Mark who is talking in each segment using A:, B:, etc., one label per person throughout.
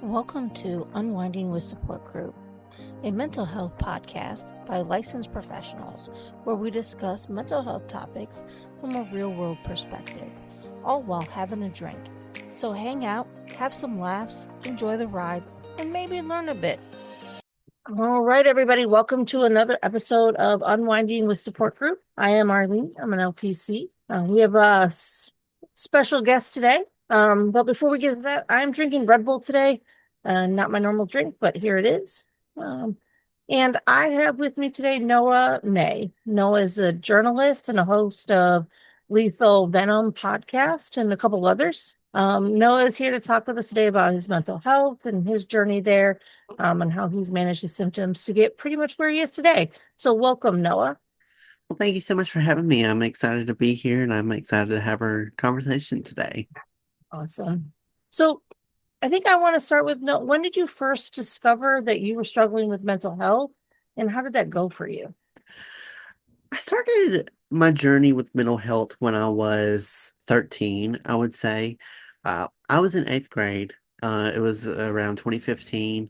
A: Welcome to Unwinding with Support Group, a mental health podcast by licensed professionals where we discuss mental health topics from a real world perspective, all while having a drink. So hang out, have some laughs, enjoy the ride, and maybe learn a bit. All right, everybody, welcome to another episode of Unwinding with Support Group. I am Arlene, I'm an LPC. We have a special guest today. But before we get to that, I'm drinking Red Bull today. Not my normal drink, but here it is. And I have with me today Noah May. Noah is a journalist and a host of Lethal Venom podcast and a couple others. Noah is here to talk with us today about his mental health and his journey there, and how he's managed his symptoms to get pretty much where he is today. So welcome, Noah.
B: Well, thank you so much for having me. I'm excited to be here and I'm excited to have our conversation today.
A: Awesome. So I think I want to start with when did you first discover that you were struggling with mental health and how did that go for you?
B: I started my journey with mental health when I was 13, I would say. I was in eighth grade. It was around 2015.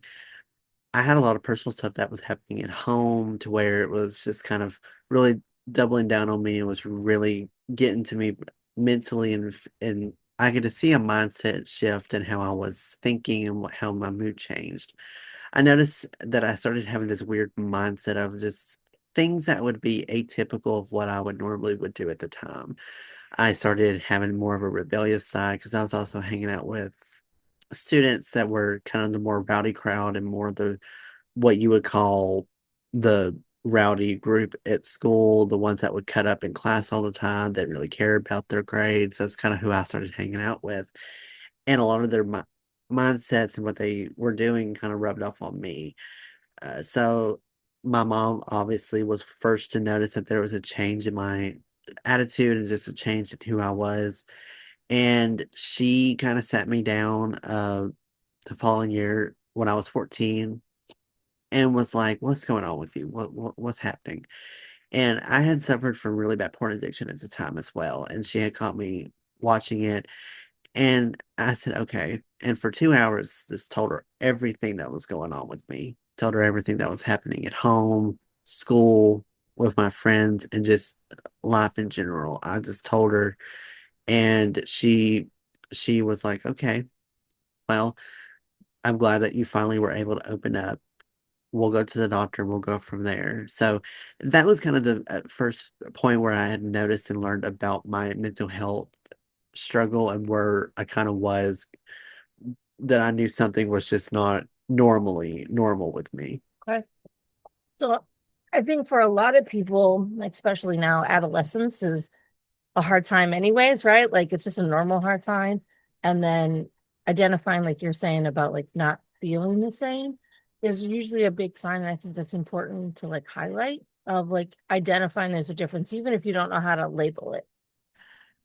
B: I had a lot of personal stuff that was happening at home to where it was just kind of really doubling down on me and was really getting to me mentally and I could see a mindset shift in how I was thinking and how my mood changed. I noticed that I started having this weird mindset of just things that would be atypical of what I would normally would do at the time. I started having more of a rebellious side because I was also hanging out with students that were kind of the more rowdy crowd and more the what you would call the rowdy group at school, the ones that would cut up in class all the time, that really cared about their grades. That's kind of who I started hanging out with. And a lot of their mindsets and what they were doing kind of rubbed off on me. So my mom obviously was first to notice that there was a change in my attitude and just a change in who I was. And she kind of sat me down the following year when I was 14 and was like, "What's going on with you? What's happening?" And I had suffered from really bad porn addiction at the time as well, and she had caught me watching it, and I said, "Okay." And for 2 hours, just told her everything that was going on with me. Told her everything that was happening at home, school, with my friends, and just life in general. I just told her, and she was like, "Okay, well, I'm glad that you finally were able to open up. We'll go to the doctor, we'll go from there." So that was kind of the first point where I had noticed and learned about my mental health struggle and where I kind of was, that I knew something was just not normally normal with me.
A: Okay. So I think for a lot of people, especially now, adolescence is a hard time anyways, right? Like it's just a normal hard time. And then identifying, like you're saying about like not feeling the same is usually a big sign. And I think that's important to like highlight of like identifying there's a difference, even if you don't know how to label it.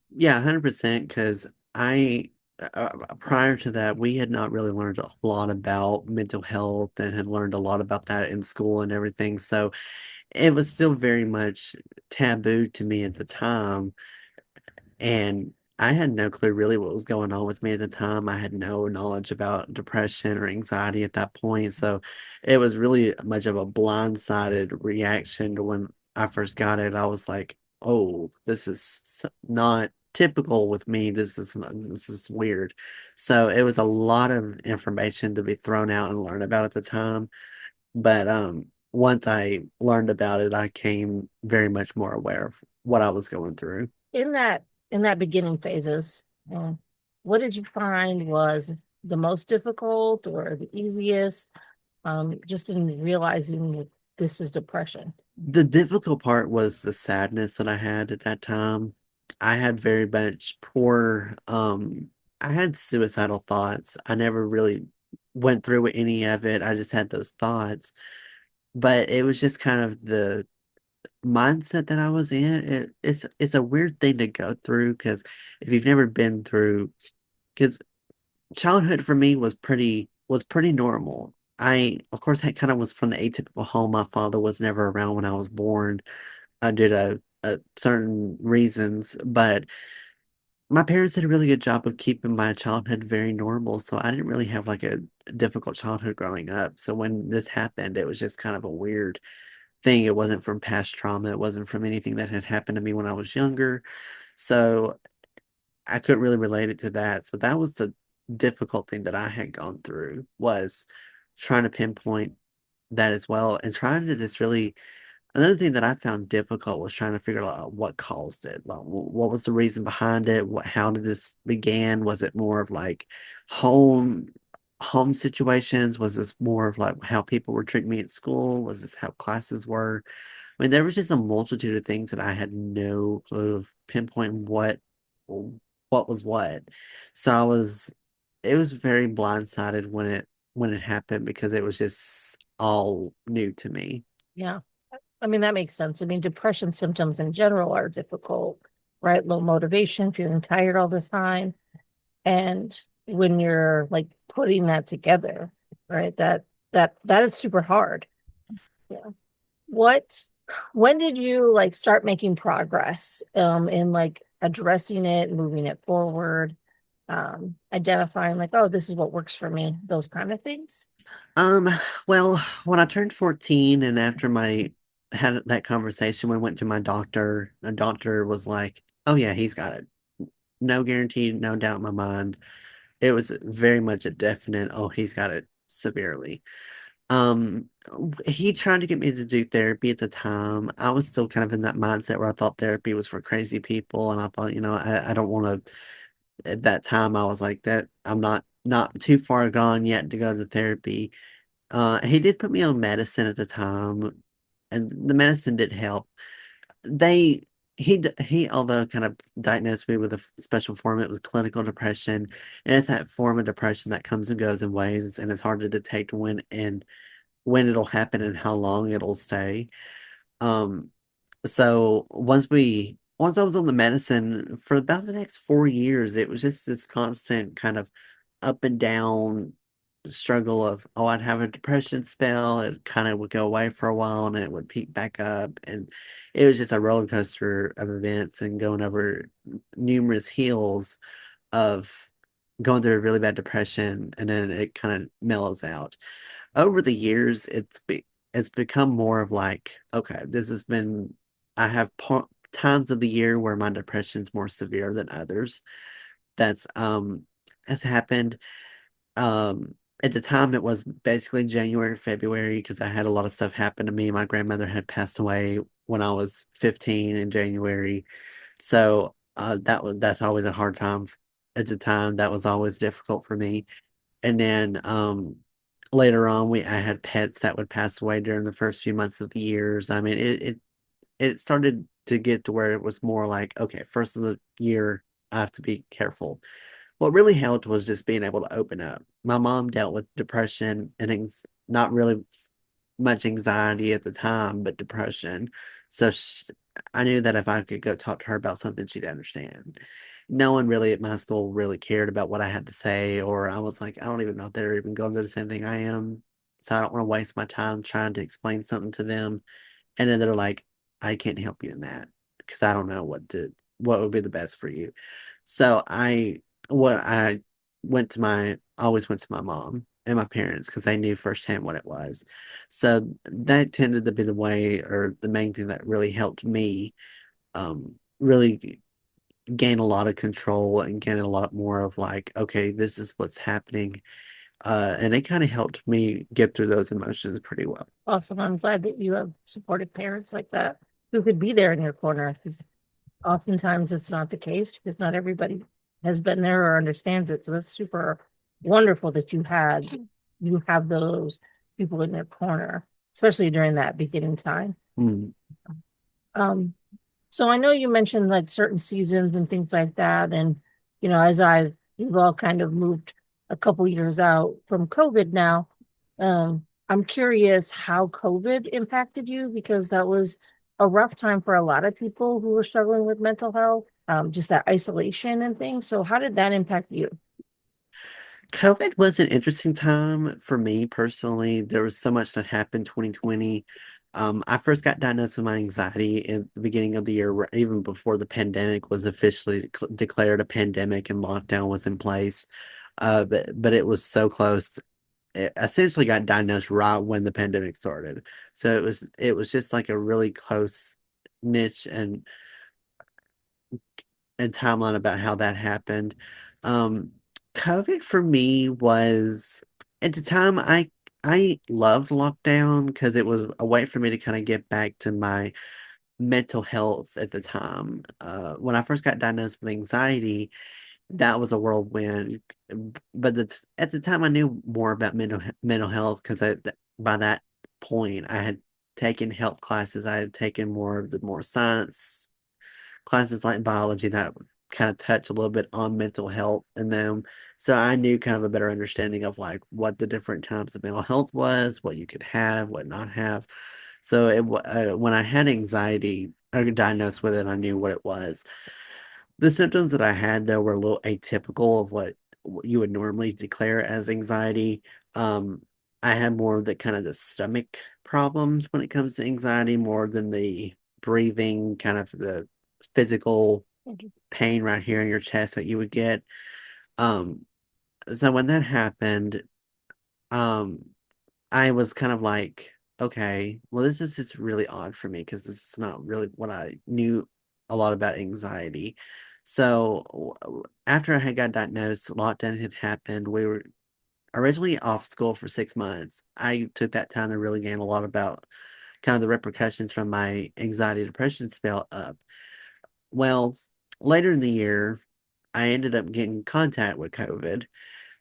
B: Yeah, 100%. Because I, prior to that, we had not really learned a lot about mental health and had learned a lot about that in school and everything. So it was still very much taboo to me at the time. And I had no clue really what was going on with me at the time. I had no knowledge about depression or anxiety at that point. So it was really much of a blindsided reaction to when I first got it. I was like, oh, this is not typical with me. This is weird. So it was a lot of information to be thrown out and learn about at the time. But once I learned about it, I came very much more aware of what I was going through.
A: In that in that beginning phases, uh, what did you find was the most difficult or the easiest? Just in realizing that this is depression.
B: The difficult part was the sadness that I had at that time. I had very much I had suicidal thoughts. I never really went through with any of it. I just had those thoughts. But it was just kind of the mindset that I was in. It's a weird thing to go through because if you've never been through, because childhood for me was pretty normal. I, of course, I kind of was from the atypical home. My father was never around when I was born due to certain reasons, but my parents did a really good job of keeping my childhood very normal, so I didn't really have like a difficult childhood growing up. So when this happened, it was just kind of a weird thing. It wasn't from past trauma, it wasn't from anything that had happened to me when I was younger. So I couldn't really relate it to that. So that was the difficult thing that I had gone through was trying to pinpoint that as well and trying to just really another thing that I found difficult was trying to figure out what caused it. Like, what was the reason behind it? How did this begin? Was it more of like home home situations? Was this more of like how people were treating me at school? Was this how classes were? I mean, there was just a multitude of things that I had no clue of pinpointing what was what. So it was very blindsided when it happened because it was just all new to me.
A: Yeah. I mean, that makes sense. I mean, depression symptoms in general are difficult, right? Low motivation, feeling tired all the time. And when you're like putting that together, right, that is super hard. Yeah. What, when did you like start making progress in like addressing it, moving it forward, identifying like, oh, this is what works for me, those kind of things?
B: Um, well, when I turned 14 and after my had that conversation, we went to my doctor. The doctor was like, "Oh yeah, he's got it. No guarantee, no doubt in my mind." It was very much a definite, "Oh, he's got it severely." Um, he tried to get me to do therapy at the time. I was still kind of in that mindset where I thought therapy was for crazy people, and I thought, I don't want to. At that time, I was like that. I'm not too far gone yet to go to therapy. He did put me on medicine at the time, and the medicine did help. They he although kind of diagnosed me with a special form, it was clinical depression, and it's that form of depression that comes and goes in waves, and it's hard to detect when it'll happen and how long it'll stay. Um, so once I was on the medicine for about the next 4 years, it was just this constant kind of up and down struggle of, oh, I'd have a depression spell, it kind of would go away for a while and it would peak back up. And it was just a roller coaster of events and going over numerous hills of going through a really bad depression and then it kind of mellows out. Over the years, it's become more of like, okay, this has been I have times of the year where my depression's more severe than others. That's has happened. At the time, it was basically January, February, because I had a lot of stuff happen to me. My grandmother had passed away when I was 15 in January. So that's always a hard time at the time. That was always difficult for me. And then later on I had pets that would pass away during the first few months of the years. I mean it started to get to where it was more like, okay, first of the year I have to be careful. What really helped was just being able to open up. My mom dealt with depression and not really much anxiety at the time, but depression. So I knew that if I could go talk to her about something, she'd understand. No one really at my school really cared about what I had to say, or I was like, I don't even know if they're even going through the same thing I am. So I don't want to waste my time trying to explain something to them. And then they're like, I can't help you in that because I don't know what would be the best for you. So I always went to my mom and my parents because they knew firsthand what it was. So that tended to be the way or the main thing that really helped me really gain a lot of control and gain a lot more of like, okay, this is what's happening. And it kind of helped me get through those emotions pretty well.
A: Awesome. I'm glad that you have supportive parents like that who could be there in your corner because oftentimes it's not the case because not everybody has been there or understands it. So that's super wonderful that you have those people in your corner, especially during that beginning time.
B: Mm.
A: Um, so I know you mentioned like certain seasons and things like that. And, you know, as we've all kind of moved a couple years out from COVID now, I'm curious how COVID impacted you because that was a rough time for a lot of people who were struggling with mental health, just that isolation and things. So how did that impact you?
B: COVID was an interesting time for me personally. There was so much that happened 2020. I first got diagnosed with my anxiety in the beginning of the year, even before the pandemic was officially declared a pandemic and lockdown was in place. But it was so close. It essentially got diagnosed right when the pandemic started. So it was just like a really close niche and timeline about how that happened. Um, COVID for me was at the time I loved lockdown because it was a way for me to kind of get back to my mental health at the time. When I first got diagnosed with anxiety, that was a whirlwind. But at the time, I knew more about mental health because by that point, I had taken health classes. I had taken more of the more science classes like biology that kind of touch a little bit on mental health in them. So I knew kind of a better understanding of like what the different types of mental health was, what you could have, what not have. So when I had anxiety, I got diagnosed with it, I knew what it was. The symptoms that I had though were a little atypical of what you would normally declare as anxiety. Um, I had more of the kind of the stomach problems when it comes to anxiety, more than the breathing, kind of the physical
A: Mhm.
B: pain right here in your chest that you would get. Um, so when that happened, um, I was kind of like, okay, well, this is just really odd for me because this is not really what I knew a lot about anxiety. So after I had got diagnosed, lockdown had happened. We were originally off school for 6 months. I took that time to really gain a lot about kind of the repercussions from my anxiety depression spell up. Well, later in the year, I ended up getting contact with COVID.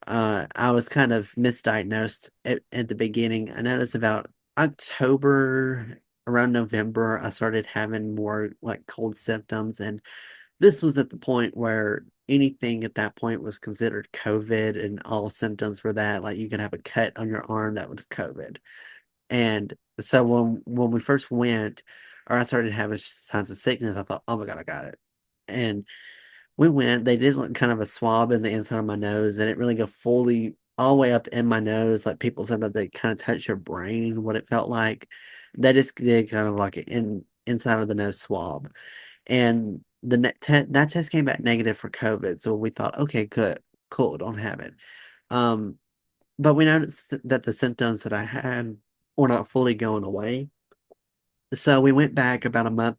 B: I was kind of misdiagnosed at the beginning. I noticed about October, around November, I started having more like cold symptoms. And this was at the point where anything at that point was considered COVID, and all symptoms were that. Like you could have a cut on your arm that was COVID. And so when we first went, or I started having signs of sickness, I thought, oh my God, I got it. And we went, they did like kind of a swab in the inside of my nose. They didn't really go fully all the way up in my nose. Like people said that they kind of touch your brain, what it felt like. They just did kind of like an inside of the nose swab. And that test came back negative for COVID. So we thought, okay, good, cool, don't have it. Um, but we noticed that the symptoms that I had were not fully going away. So we went back about a month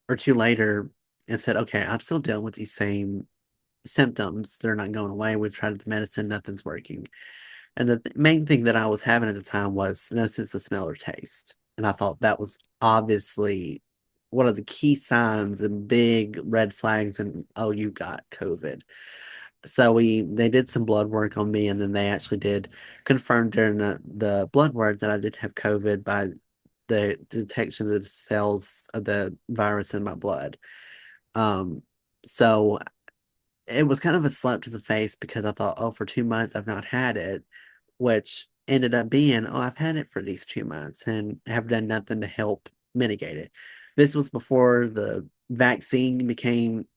B: or two later and said, okay, I'm still dealing with these same symptoms. They're not going away. We've tried the medicine, nothing's working. And the main thing that I was having at the time was no sense of smell or taste. And I thought that was obviously one of the key signs and big red flags. And oh, you got COVID. So they did some blood work on me, and then they actually did confirm during the blood work that I did have COVID by the detection of the cells of the virus in my blood. Um, so it was kind of a slap to the face because I thought, oh, for 2 months I've not had it, which ended up being, oh, I've had it for these 2 months and have done nothing to help mitigate it. This was before the vaccine became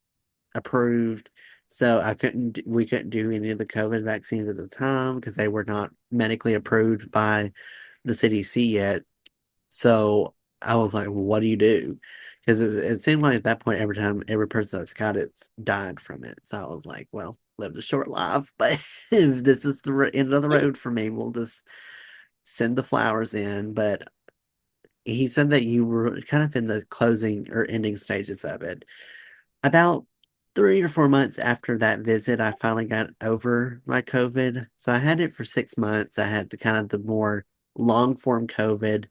B: approved. So we couldn't do any of the COVID vaccines at the time because they were not medically approved by the CDC yet. So I was like, well, what do you do? Because it seemed like at that point, every person that's got it's died from it. So I was like, well, lived a short life, but if this is the end of the road for me, we'll just send the flowers in. But he said that you were kind of in the closing or ending stages of it. About 3 or 4 months after that visit, I finally got over my COVID. So I had it for 6 months. I had the kind of the more long form COVID.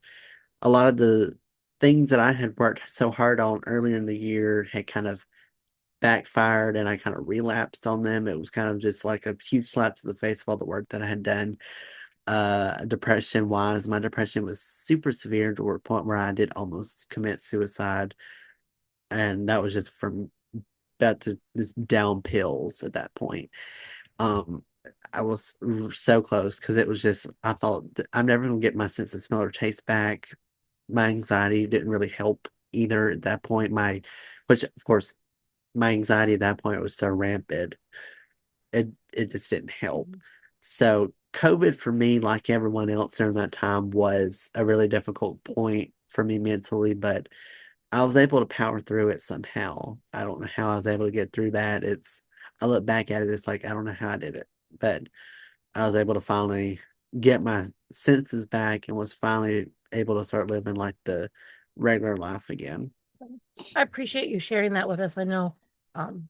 B: A lot of the things that I had worked so hard on earlier in the year had kind of backfired, and I kind of relapsed on them. It was kind of just like a huge slap to the face of all the work that I had done. Depression wise, my depression was super severe to a point where I did almost commit suicide. And that was just from about to this down pills at that point. Um, I was so close because it was just, I thought I'm never gonna get my sense of smell or taste back. My anxiety didn't really help either at that point. Which of course, my anxiety at that point was so rampant, it just didn't help. So COVID for me, like everyone else during that time, was a really difficult point for me mentally, but I was able to power through it somehow. I don't know how I was able to get through that. I look back at it, it's like I don't know how I did it, but I was able to finally get my senses back and was finally able to start living like the regular life again.
A: I appreciate you sharing that with us. I know um,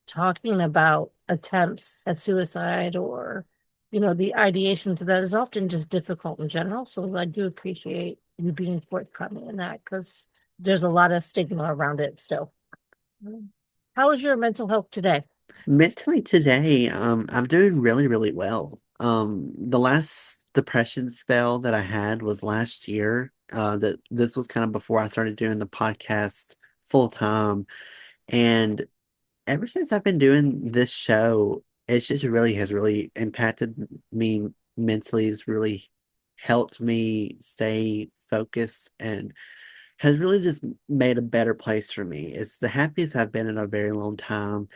A: talking about attempts at suicide or, the ideation to that is often just difficult in general. So I do appreciate you being forthcoming in that because there's a lot of stigma around it still. How is your mental health today?
B: Mentally today, I'm doing really, really well. The last depression spell that I had was last year. That this was kind of before I started doing the podcast full time. And ever since I've been doing this show, it's just really has really impacted me mentally. It's really helped me stay focused and has really just made a better place for me. It's the happiest I've been in a very long time.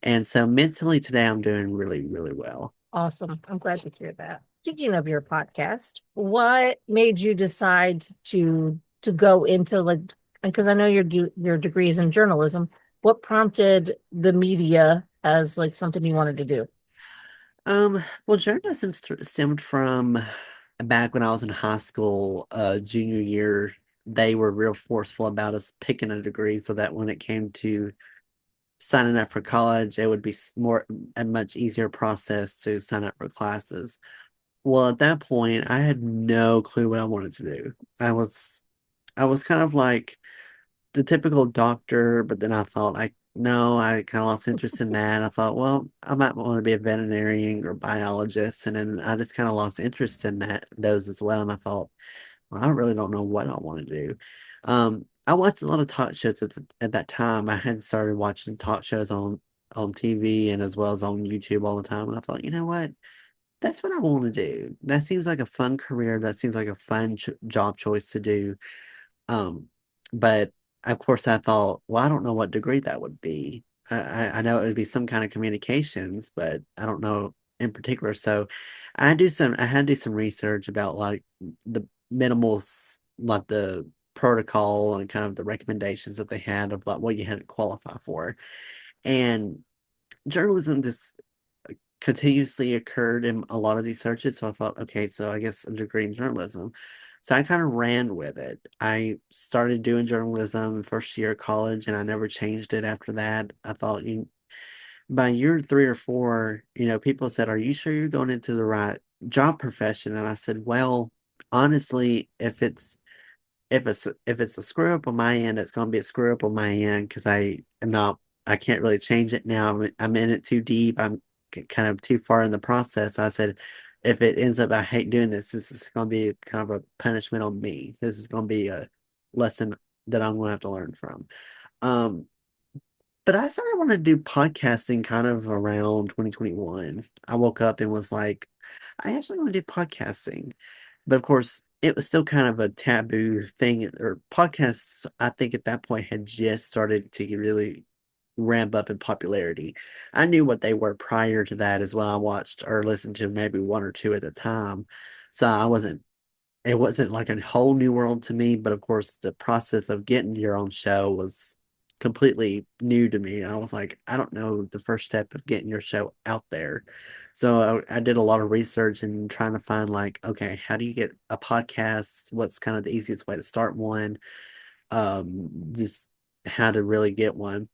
B: And so mentally today I'm doing really, really well.
A: Awesome. I'm glad to hear that. Speaking of your podcast, what made you decide to go into like because I know your degree is in journalism. What prompted the media as like something you wanted to do?
B: Well, journalism stemmed from back when I was in high school, junior year. They were real forceful about us picking a degree so that when it came to signing up for college, it would be a much easier process to sign up for classes. Well, at that point, I had no clue what I wanted to do. I was kind of like the typical doctor, but then I thought no, I kind of lost interest in that. I thought, well, I might want to be a veterinarian or biologist, and then I just kind of lost interest in those as well. And I thought, well, I really don't know what I want to do. I watched a lot of talk shows at that time. I had started watching talk shows on TV and as well as on YouTube all the time, and I thought, you know what? That's what I want to do. That seems like a fun career. That seems like a fun job choice to do. Um, but of course I thought, well, I don't know what degree that would be. I know it would be some kind of communications, but I don't know in particular. So I had to do some research about like the minimals, like the protocol and kind of the recommendations that they had of like what you had to qualify for. And journalism just continuously occurred in a lot of these searches. So I thought, okay, so I guess a degree in journalism. So I kind of ran with it. I started doing journalism first year of college and I never changed it after that. I thought by year 3 or 4, people said, are you sure you're going into the right job profession? And I said, well, honestly, if it's a screw up on my end, it's going to be a screw up on my end because I can't really change it now. I'm in it too deep. I'm kind of too far in the process. I said, if it ends up I hate doing this, this is going to be kind of a punishment on me. This is going to be a lesson that I'm going to have to learn from. Um, but I started wanting to do podcasting kind of around 2021. I woke up and was like, I actually want to do podcasting. But of course, it was still kind of a taboo thing, or podcasts, I think at that point had just started to really ramp up in popularity. I knew what they were prior to that as well. I watched or listened to maybe one or two at a time. So it wasn't like a whole new world to me, but of course, the process of getting your own show was completely new to me. I was like, I don't know the first step of getting your show out there. So I did a lot of research and trying to find like, okay, how do you get a podcast? What's kind of the easiest way to start one? Just how to really get one.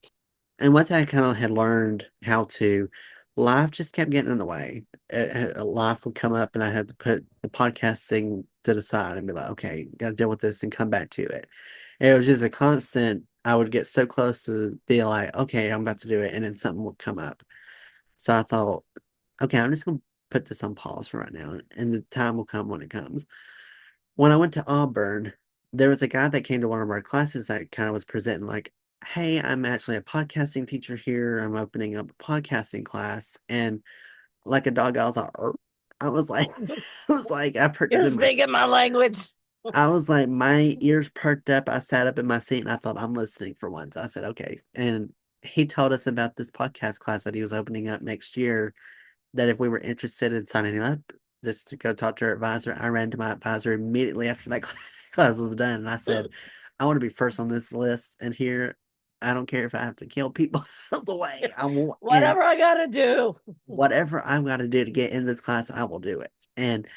B: And once I kind of had learned how to, life just kept getting in the way. Life would come up, and I had to put the podcasting to the side and be like, okay, got to deal with this and come back to it. It was just a constant. I would get so close to be like, okay, I'm about to do it, and then something would come up. So I thought, okay, I'm just gonna put this on pause for right now, and the time will come when it comes. When I went to Auburn, there was a guy that came to one of our classes that kind of was presenting like, "Hey, I'm actually a podcasting teacher here. I'm opening up a podcasting class." And like a dog, I was like, "Oh." I was like, I was like, I perked up
A: You're
B: in my,
A: speaking my language.
B: I was like, my ears perked up. I sat up in my seat and I thought, I'm listening for once. I said, okay. And he told us about this podcast class that he was opening up next year, that if we were interested in signing up, just to go talk to her advisor. I ran to my advisor immediately after that class was done, and I said, "I want to be first on this list, and here, I don't care if I have to kill people the way I want in.
A: Whatever I gotta do.
B: Whatever I'm going to do to get in this class, I will do it." And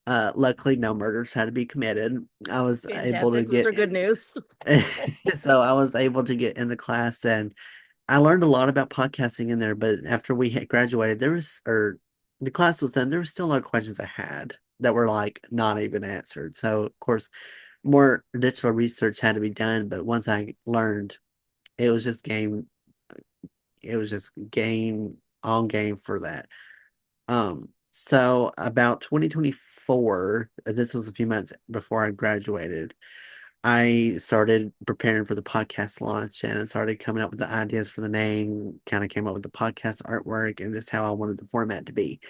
B: luckily, no murders had to be committed. I was able to
A: Fantastic. Those
B: get
A: are good news.
B: so I was able to get in the class, and I learned a lot about podcasting in there. But after we had graduated, or the class was done, there were still a lot of questions I had that were like not even answered. So of course, more digital research had to be done. But once I learned, it was just game. It was just game on game for that. So about 2024, this was a few months before I graduated. I started preparing for the podcast launch and I started coming up with the ideas for the name, kind of came up with the podcast artwork and just how I wanted the format to be.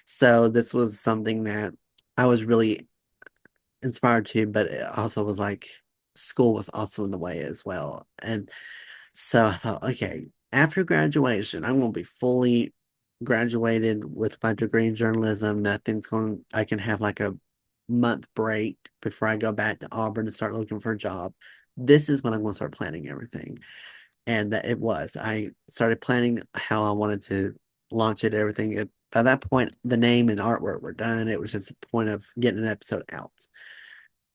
B: So this was something that I was really inspired to, but it also was like school was also in the way as well. And so I thought, okay, after graduation, I'm going to be fully graduated with my degree in journalism. I can have like a month break before I go back to Auburn to start looking for a job. This is when I'm going to start planning everything. And that it was. I started planning how I wanted to launch it, everything. By that point, the name and artwork were done. It was just a point of getting an episode out.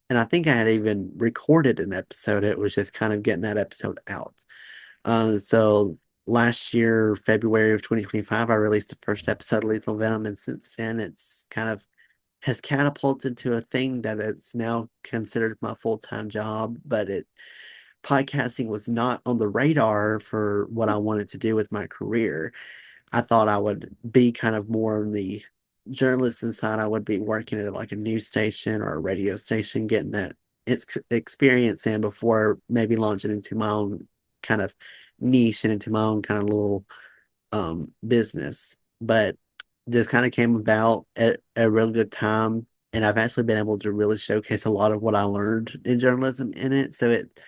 B: And I think I had even recorded an episode. It was just kind of getting that episode out. So last year, February of 2025, I released the first episode of Lethal Venom, and since then, it's kind of has catapulted to a thing that it's now considered my full-time job. But podcasting was not on the radar for what I wanted to do with my career. I thought I would be kind of more on the journalist side. I would be working at like a news station or a radio station, getting that experience in before maybe launching into my own kind of niche and into my own kind of little business. But this kind of came about at a really good time. And I've actually been able to really showcase a lot of what I learned in journalism in it. So it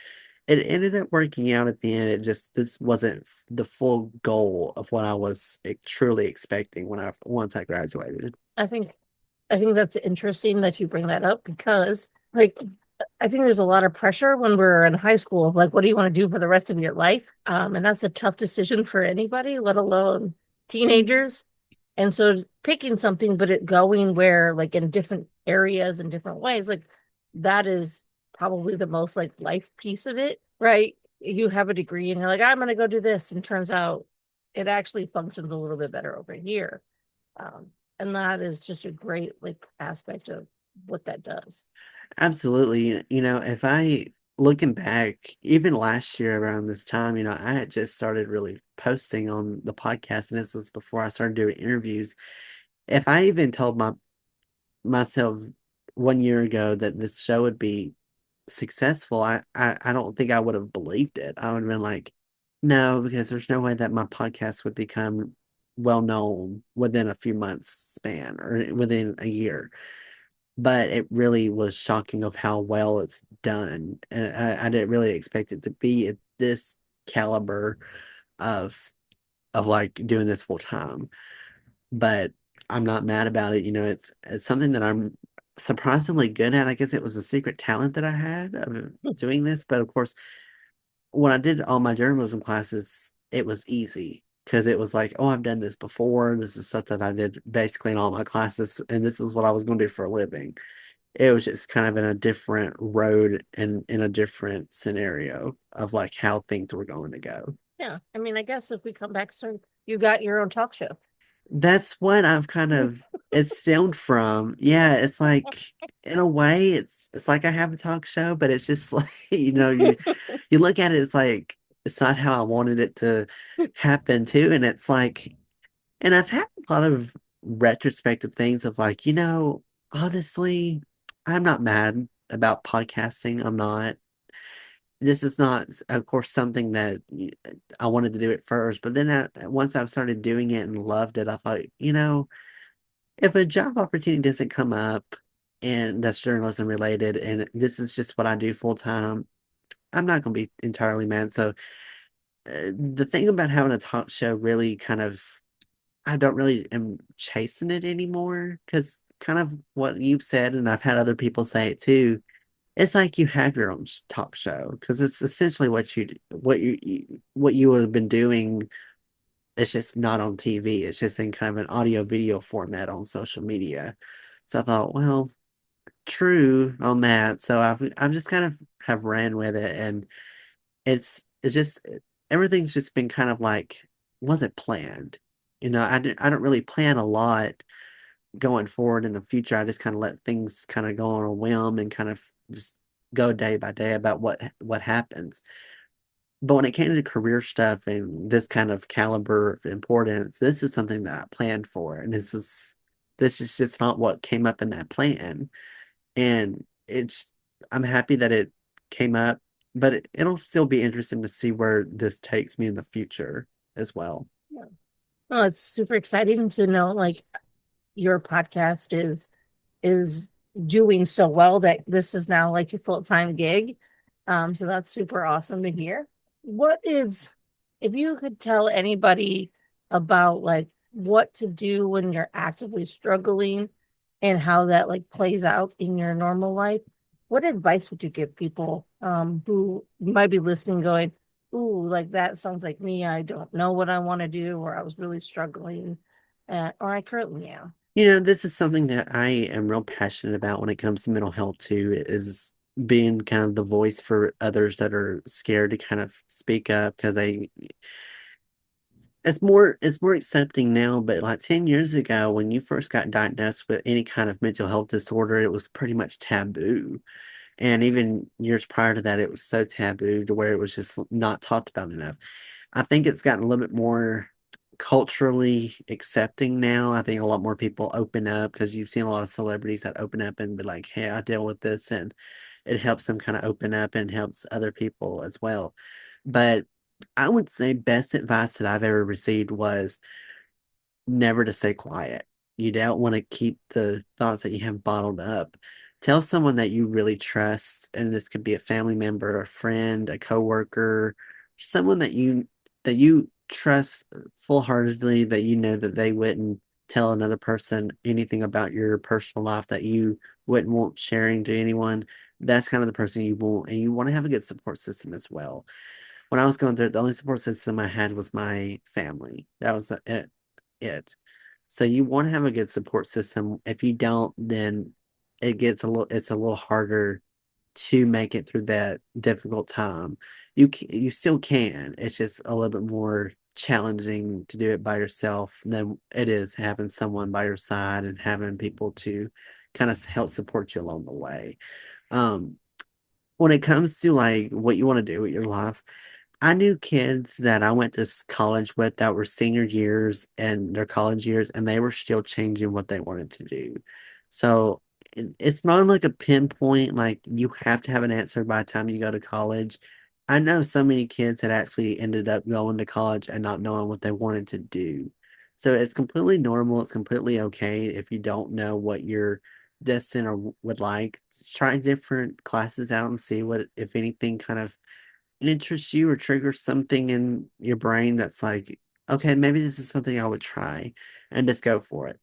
B: ended up working out at the end. This wasn't the full goal of what I was truly expecting once I graduated.
A: I think I think that's interesting that you bring that up because like I think there's a lot of pressure when we're in high school of like what do you want to do for the rest of your life? And that's a tough decision for anybody, let alone teenagers. And so picking something but it going where like in different areas and different ways, like that is probably the most like life piece of it, right? You have a degree and you're like, I'm gonna go do this, and turns out it actually functions a little bit better over here. Um, and that is just a great like aspect of what that does.
B: Absolutely. If I looking back, even last year around this time, I had just started really posting on the podcast, and this was before I started doing interviews. If I even told myself 1 year ago that this show would be successful, I don't think I would have believed it. I would have been like, no, because there's no way that my podcast would become well known within a few months span or within a year. But it really was shocking of how well it's done. And I didn't really expect it to be at this caliber of like doing this full time. But I'm not mad about it. It's something that I'm surprisingly good at. I guess it was a secret talent that I had of doing this. But of course, when I did all my journalism classes, it was easy because it was like, oh, I've done this before. This is stuff that I did basically in all my classes, and this is what I was going to do for a living. It was just kind of in a different road and in a different scenario of like how things were going to go.
A: Yeah. I mean, I guess if we come back soon, you got your own talk show.
B: That's what I've kind of it's stemmed from. Yeah, it's like in a way it's like I have a talk show, but it's just like you look at it, it's like it's not how I wanted it to happen too. And it's like and I've had a lot of retrospective things of like, honestly, I'm not mad about podcasting. I'm not. This is not, of course, something that I wanted to do it first, but then once I've started doing it and loved it, I thought, if a job opportunity doesn't come up and that's journalism related, and this is just what I do full time, I'm not going to be entirely mad. So the thing about having a talk show really kind of I don't really am chasing it anymore because kind of what you've said, and I've had other people say it too. It's like you have your own talk show because it's essentially what you would have been doing. It's just not on TV. It's just in kind of an audio video format on social media. So I thought, well, true on that. So I've just kind of have ran with it, and it's just everything's just been kind of like wasn't planned. I don't really plan a lot going forward in the future. I just kind of let things kind of go on a whim and kind of just go day by day about what happens. But when it came to career stuff and this kind of caliber of importance, this is something that I planned for, and this is just not what came up in that plan. And I'm happy that it came up, but it'll still be interesting to see where this takes me in the future as well.
A: Yeah. Well, it's super exciting to know like your podcast is doing so well that this is now like your full-time gig. So that's super awesome to hear. What is, if you could tell anybody about like what to do when you're actively struggling and how that like plays out in your normal life, what advice would you give people who might be listening going, ooh, like that sounds like me. I don't know what I want to do, or I was really struggling, or I currently am.
B: This is something that I am real passionate about when it comes to mental health too, is being kind of the voice for others that are scared to kind of speak up because it's more accepting now, but like 10 years ago when you first got diagnosed with any kind of mental health disorder, it was pretty much taboo. And even years prior to that, it was so taboo to where it was just not talked about enough. I think it's gotten a little bit more culturally accepting now. I think a lot more people open up because you've seen a lot of celebrities that open up and be like, hey, I deal with this. And it helps them kind of open up and helps other people as well. But I would say best advice that I've ever received was never to stay quiet. You don't want to keep the thoughts that you have bottled up. Tell someone that you really trust, and this could be a family member, a friend, a coworker, someone that you trust full-heartedly, that you know that they wouldn't tell another person anything about your personal life that you wouldn't want sharing to anyone. That's kind of the person you want, and you want to have a good support system as well. When I was going through it, the only support system I had was my family. That was it. So you want to have a good support system. If you don't, then it's a little harder to make it through that difficult time. You still can. It's just a little bit more challenging to do it by yourself than it is having someone by your side and having people to kind of help support you along the way. Um, when it comes to like what you want to do with your life, I knew kids that I went to college with that were senior years and their college years, and they were still changing what they wanted to do. So it's not like a pinpoint, like you have to have an answer by the time you go to college. I know so many kids that actually ended up going to college and not knowing what they wanted to do. So it's completely normal. It's completely okay if you don't know what you're destined or would like. Try different classes out and see what, if anything, kind of interests you or triggers something in your brain that's like, okay, maybe this is something I would try and just go for it.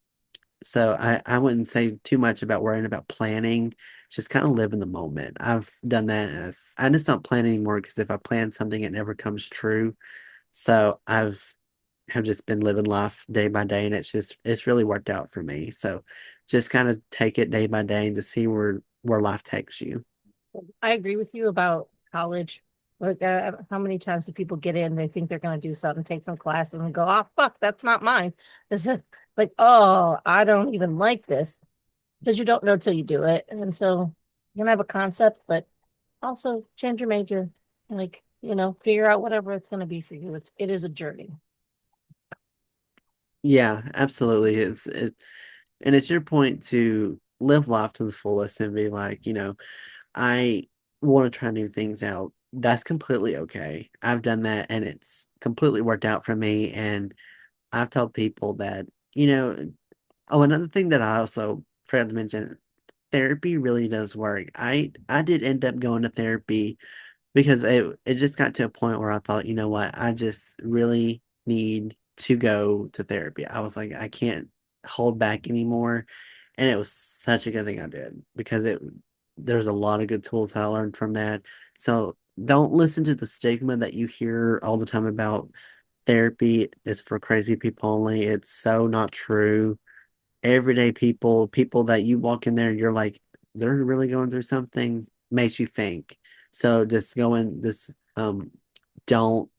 B: So I wouldn't say too much about worrying about planning. Just kind of live in the moment. I've done that. And I just don't plan anymore because if I plan something, it never comes true. So have just been living life day by day, and it's really worked out for me. So just kind of take it day by day and to see where life takes you.
A: I agree with you about college. Like, how many times do people get in? They think they're going to do something, take some class, and go, "Oh, fuck, that's not mine." This is like, "Oh, I don't even like this," because you don't know till you do it. And so you're gonna have a concept, but also change your major. Like, figure out whatever it's going to be for you. It is a journey.
B: Yeah, absolutely. And it's your point to live life to the fullest and be like, I want to try new things out. That's completely okay. I've done that and it's completely worked out for me. And I've told people that, oh, another thing that I also forgot to mention, therapy really does work. I did end up going to therapy because it just got to a point where I thought, you know what, I just really need to go to therapy. I was like, I can't hold back anymore. And it was such a good thing I did because there's a lot of good tools I learned from that. So don't listen to the stigma that you hear all the time about therapy is for crazy people only. It's so not true. Everyday people, people that you walk in there, you're like, they're really going through something, makes you think. So just go in this, don't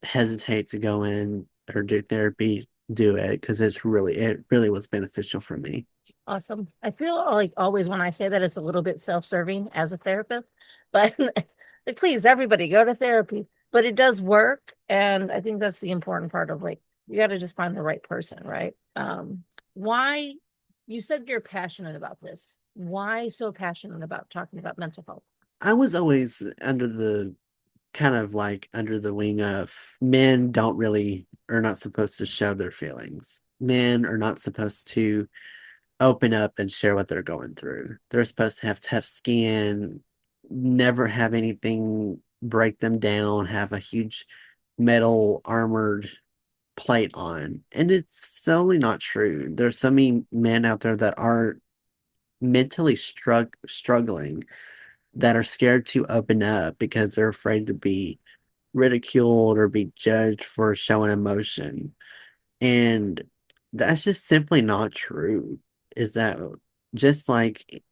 B: hesitate to go in or do therapy, do it because it really was beneficial for me.
A: Awesome. I feel like always when I say that it's a little bit self-serving as a therapist, but like, please, everybody go to therapy. But it does work, and I think that's the important part of like you got to just find the right person, right? Why you said you're passionate about this. Why so passionate about talking about mental health?
B: I was always under the kind of like under the wing of men don't really are not supposed to show their feelings. Men are not supposed to open up and share what they're going through. They're supposed to have tough skin, never have anything break them down, have a huge metal armored plate on. And it's solely not true. There's so many men out there that are mentally struggling that are scared to open up because they're afraid to be ridiculed or be judged for showing emotion. And that's just simply not true. Is that just like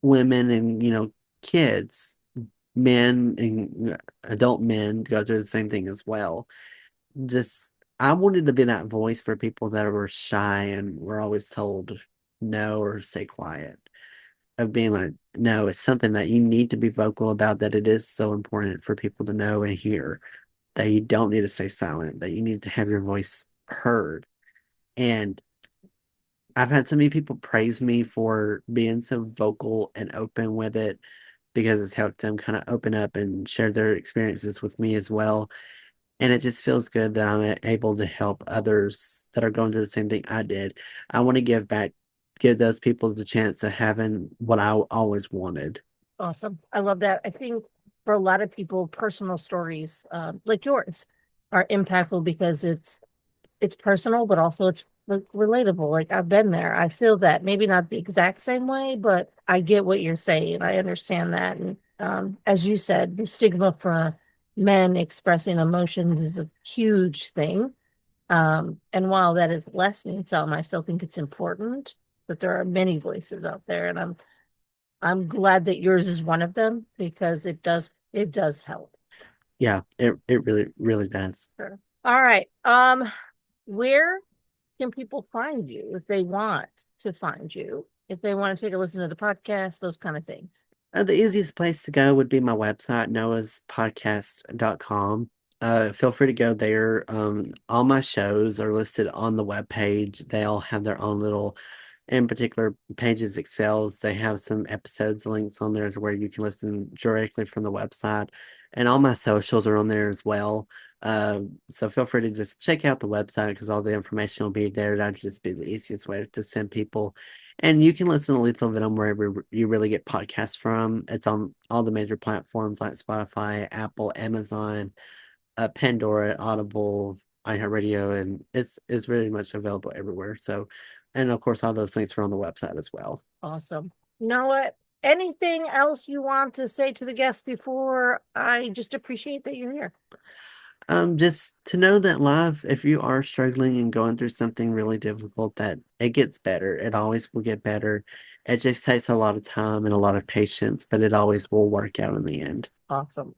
B: women and, kids, men and adult men go through the same thing as well. Just, I wanted to be that voice for people that were shy and were always told no or stay quiet. Of being like, no, it's something that you need to be vocal about, that it is so important for people to know and hear, that you don't need to stay silent, that you need to have your voice heard. And I've had so many people praise me for being so vocal and open with it because it's helped them kind of open up and share their experiences with me as well. And it just feels good that I'm able to help others that are going through the same thing I did. I want to give back, give those people the chance of having what I always wanted.
A: Awesome. I love that. I think for a lot of people, personal stories like yours are impactful because it's personal, but also it's like relatable. Like I've been there. I feel that maybe not the exact same way, but I get what you're saying. I understand that. And as you said, the stigma for men expressing emotions is a huge thing. And while that is lessening some, I still think it's important that there are many voices out there. And I'm glad that yours is one of them because it does help.
B: Yeah, it really, really does.
A: Sure. All right. Where can people find you if they want to find you? If they want to take a listen to the podcast, those kind of things.
B: The easiest place to go would be my website, noahspodcast.com. Feel free to go there. All my shows are listed on the webpage. They all have their own little, in particular, pages excels. They have some episodes links on there to where you can listen directly from the website. And all my socials are on there as well. So feel free to just check out the website because all the information will be there. That'd just be the easiest way to send people. And you can listen to Lethal Venom wherever you really get podcasts from. It's on all the major platforms like Spotify, Apple, Amazon, Pandora, Audible, iHeartRadio, and it's very much available everywhere. So, and of course, all those links are on the website as well.
A: Awesome. Noah, anything else you want to say to the guests before I just appreciate that you're here?
B: Just to know that life, if you are struggling and going through something really difficult, that it gets better. It always will get better. It just takes a lot of time and a lot of patience, but it always will work out in the end.
A: Awesome.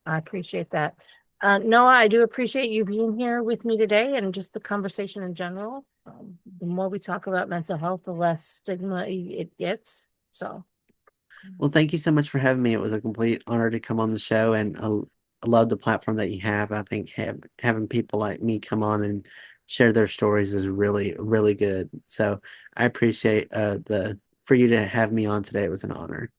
A: I appreciate that. Noah, I do appreciate you being here with me today and just the conversation in general. The more we talk about mental health, the less stigma it gets. So,
B: Well, thank you so much for having me. It was a complete honor to come on the show, and I love the platform that you have. I think having people like me come on and share their stories is really, really good. So I appreciate the for you to have me on today. It was an honor.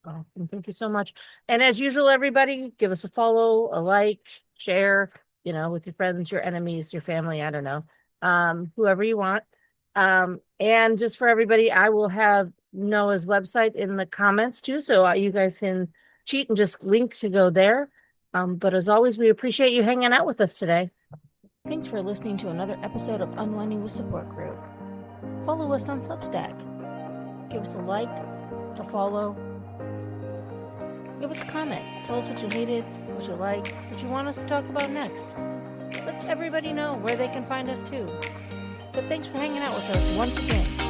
A: awesome. Thank you so much. And as usual, everybody, give us a follow, a like, share, with your friends, your enemies, your family, I don't know, whoever you want. And just for everybody, I will have Noah's website in the comments too, so you guys can cheat and just link to go there. But as always, we appreciate you hanging out with us today. Thanks for listening to another episode of Unwinding with Support Group. Follow us on Substack. Give us a like, a follow. Give us a comment. Tell us what you hated, what you like, what you want us to talk about next. Let everybody know where they can find us too. But thanks for hanging out with us once again.